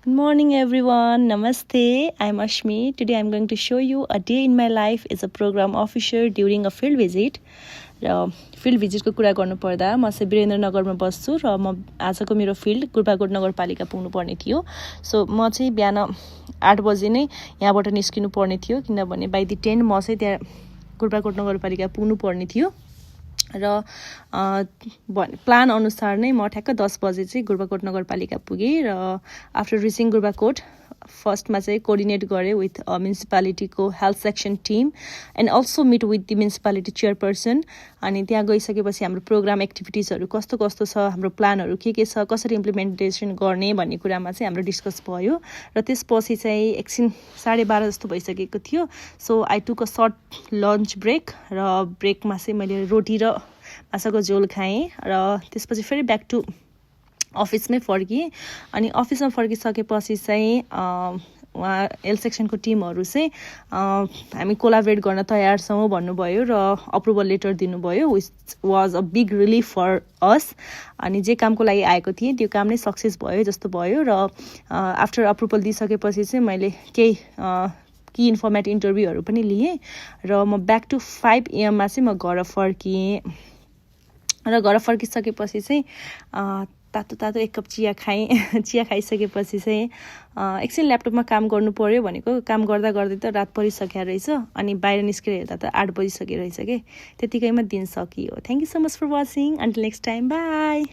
Good morning everyone. Namaste. I'm Ashmi. Today I'm going to show you a day in my life as a program officer during a field visit. र field भिजिटको कुरा गर्नुपर्दा म चाहिँ वीरेन्द्रनगरमा बस्छु र म आजको मेरो फिल्ड गुल्बाकोट नगरपालिका पुग्नु पर्ने थियो। सो म चाहिँ बिहान 8 बजे नै यहाँबाट निस्किनु पर्ने थियो किनभने बाइ द 10 म चाहिँ त्यहाँ गुल्बाकोट नगरपालिका पुग्नु पर्ने थियो र प्लान अनुसार नै म ठ्याक्क 10 बजे चाहिँ गुल्बाकोट नगरपालिका पुगेँ र आफ्टर रिचिङ गुल्बाकोट फर्स्टमा चाहिँ कोअर्डिनेट गरेँ विथ म्युनिसिपालिटीको health section team and also meet with the municipality chairperson. अनि त्यहाँ गइसकेपछि हाम्रो प्रोग्राम एक्टिभिटिजहरू कस्तो कस्तो छ, हाम्रो प्लानहरू के छ, कसरी इम्प्लिमेन्टेसन गर्ने भन्ने कुरामा चाहिँ हाम्रो डिस्कस भयो र त्यसपछि चाहिँ एकछिन 12:30 जस्तो भइसकेको थियो। So I took a short lunch break र ब्रेकमा चाहिँ मैले रोटी र माछाको झोल खाएँ र त्यसपछि फेरि ब्याक टु अफिसमै फर्किएँ। अनि अफिसमा फर्किसकेपछि चाहिँ उहाँ हेल्थ सेक्सनको टिमहरू चाहिँ हामी कोलाबरेट गर्न तयार छौँ भन्नुभयो र अप्रुभल लेटर दिनुभयो, which was a big relief for us. अनि जे कामको लागि आएको थिएँ त्यो काम नै सक्सेस भयो जस्तो भयो र आफ्टर अप्रुभल दिइसकेपछि चाहिँ मैले केही कि इन्फर्मेट इन्टरभ्यूहरू पनि लिएँ र म ब्याक टु 5 AM चाहिँ म घर फर्किएँ र घर फर्किसकेपछि चाहिँ तातो तातो एक कप चिया खाएँ। चिया खाइसकेपछि चाहिँ एकछिन ल्यापटपमा काम गर्नु पर्यो भनेको काम गर्दा गर्दै त रात परिसक्यो रहेछ। अनि बाहिर निस्केर हेर्दा त 8 बजिसक्यो रहेछ के, त्यतिकैमा दिन सकियो। Thank you so much for watching. Until next time, by.